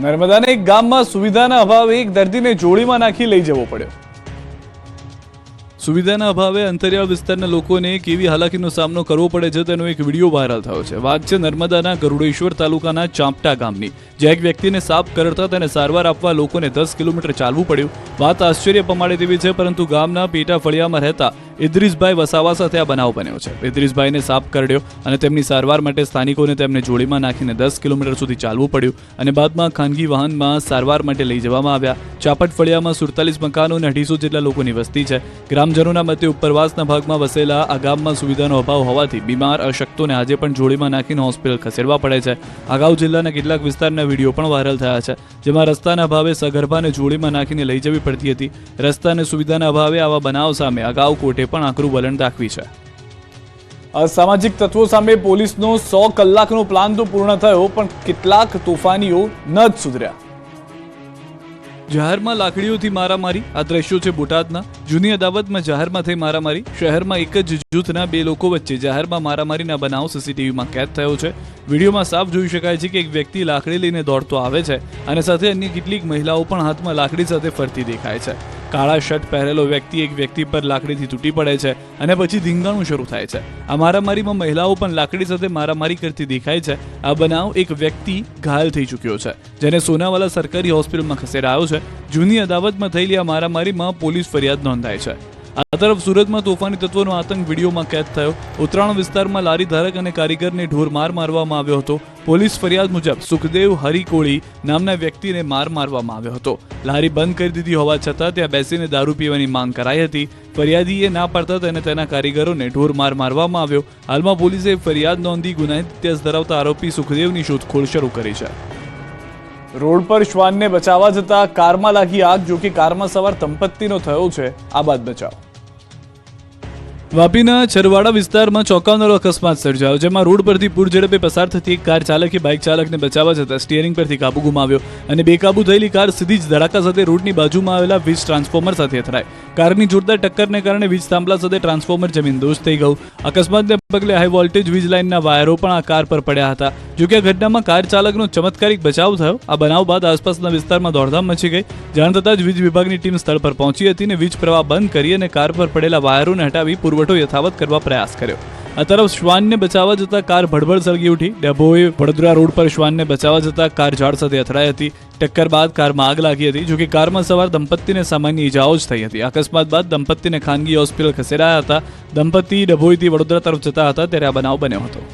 નર્મદાના એક ગામમાં સુવિધાના અભાવે એક દર્દીને જોડીમાં નાખી લઈ જવો પડ્યો। સુવિધાના અભાવે અંતરિયાળ વિસ્તારના લોકોને કેવી હાલાકીનો સામનો કરવો પડે છે તેનો એક વિડીયો વાયરલ થયો છે। વાત છે નર્મદાના ગરુડેશ્વર તાલુકાના ચાંપટા ગામની, જ્યાં એક વ્યક્તિને સાપ કરડતા તેને સારવાર આપવા લોકોને 10 કિલોમીટર ચાલવું પડ્યું। વાત આશ્ચર્ય પમાડે તેવી છે, પરંતુ ગામના પેટા ફળિયામાં રહેતા ઇદ્રીસભાઈ વસાવા સાથે આ બનાવ બન્યો છે। ઇદ્રીસભાઈને સાપ કરડ્યો અને તેમની સારવાર માટે સ્થાનિકોને તેમને જોડીમાં નાખીને 10 કિલોમીટર સુધી ચાલવું પડ્યું અને બાદમાં ખાનગી વાહનમાં સારવાર માટે લઈ જવામાં આવ્યા। ચાપટ ફળિયામાં 47 મકાનો અને 250 જેટલા લોકોની વસ્તી છે। ગ્રામજનોના મતે ઉપરવાસના ભાગમાં વસેલા આ ગામમાં સુવિધાનો અભાવ હોવાથી બીમાર અશક્તોને આજે પણ જોડીમાં નાખીને હોસ્પિટલ ખસેડવા પડે છે। અગાઉ જિલ્લાના કેટલાક વિસ્તારના વિડીયો પણ વાયરલ થયા છે, જેમાં રસ્તાના અભાવે સગર્ભાને જોડીમાં નાખીને લઈ જવી પડતી હતી। રસ્તા અને સુવિધાના અભાવે આવા બનાવ સામે અગાઉ કોર્ટે પણ આકરું વલણ દાખવી છે। અસામાજિક તત્વો સામે પોલીસનો 100 કલાકનો પ્લાન તો પૂર્ણ થયો, પણ કેટલાક તોફાનીઓ ન જ સુધર્યા। જાહેરમાં લાકડીઓથી મારામારી, આ દ્રશ્યો છે બોટાદના। જૂની અદાવતમાં જાહેરમાં થઈ મારામારી। શહેરમાં એક જ જૂથના બે લોકો વચ્ચે જાહેરમાં મારામારીના બનાવ સીસીટીવીમાં કેદ થયો છે। વિડીયોમાં સાફ જોઈ શકાય છે કે એક વ્યક્તિ લાકડી લઈને દોડતો આવે છે અને સાથે અન્ય કેટલીક મહિલાઓ પણ હાથમાં લાકડી સાથે ફરતી દેખાય છે। કાળા શર્ટ પહેરેલો વ્યક્તિ એક વ્યક્તિ પર લાકડીથી તૂટી પડે છે અને પછી ધીંગાણું શરૂ થાય છે। આ મારામારીમાં મહિલાઓ પણ લાકડી સાથે મારામારી કરતી દેખાય છે। આ બનાવ એક વ્યક્તિ ઘાયલ થઈ ચૂક્યો છે, જેને સોનાવાલા સરકારી હોસ્પિટલમાં ખસેડાયો છે। જૂની અદાવતમાં થયેલી આ મારામારીમાં પોલીસ ફરિયાદ નોંધાઈ છે। આ તરફ સુરતમાં તોફાની તત્વોનો આતંક વિડીયોમાં કેદ થયો। ઉત્તરાયણ વિસ્તારમાં લારી ધારક અને કારીગરને ઢોરમાર મારવામાં આવ્યો હતો। પોલીસ ફરિયાદ મુજબ સુખદેવ હરિકોળી નામના વ્યક્તિને મારવામાં આવ્યો હતો। લારી બંધ કરી દીધી હોવા છતાં ત્યાં બેસીને દારૂ પીવાની માંગ કરાઈ હતી। ફરિયાદીએ ના પાડતા તેને તેના કારીગરોને ઢોરમાર મારવામાં આવ્યો। હાલમાં પોલીસે ફરિયાદ નોંધી ગુનાહિત ઇતિહાસ ધરાવતા આરોપી સુખદેવની શોધખોળ શરૂ કરી છે। રોડ પર શ્વાનને બચાવવા જતા કારમાં લાગી આગ, જો કે કારમાં સવાર દંપતીનો થયો છે આ બાદ બચાવ। વાપીના છરવાડા વિસ્તારમાં ચોંકાવનારો અકસ્માત સર્જાયો, જેમાં રોડ પરથી પૂર ઝડપે પસાર થતી એક કાર ચાલકે બાઇક ચાલકને બચાવવા જતા સ્ટીયરિંગ પરથી કાબુ ગુમાવ્યો અને બેકાબુ થયેલી કાર સીધી જ ધડાકા સાથે રોડની બાજુમાં આવેલા વીજ ટ્રાન્સફોર્મર સાથે અથડાઈ। કારની જોરદાર ટક્કરને કારણે વીજ થાંભલા સાથે ટ્રાન્સફોર્મર જમીનદોસ્ત થઈ ગયું। અકસ્માતને પગલે હાઈ વોલ્ટેજ વીજ લાઇનના વાયરો પણ આ કાર પર પડ્યા હતા। જોકે આ ઘટનામાં કાર ચાલકનો ચમત્કારિક બચાવ થયો। આ બનાવ બાદ આસપાસના વિસ્તારમાં દોડધામ મચી ગઈ। જાણ થતાં જ વીજ વિભાગની ટીમ સ્થળ પર પહોંચી હતી અને વીજ પ્રવાહ બંધ કરી અને કાર પર પડેલા વાયરોને હટાવી પુરવઠો યથાવત કરવા પ્રયાસ કર્યો। આ તરફ શ્વાનને બચાવવા જતા કાર ભડભડ સળગી ઉઠી। ડભોઈ વડોદરા રોડ પર શ્વાનને બચાવવા જતા કાર ઝાડ સાથે અથડાઈ હતી। ટક્કર બાદ કારમાં આગ લાગી હતી, જોકે કારમાં સવાર દંપતીને સામાન્ય ઈજાઓ જ થઈ હતી। અકસ્માત બાદ દંપતીને ખાનગી હોસ્પિટલ ખસેડાયા હતા। દંપતી ડભોઈથી વડોદરા તરફ જતા હતા ત્યારે આ બનાવ બન્યો હતો।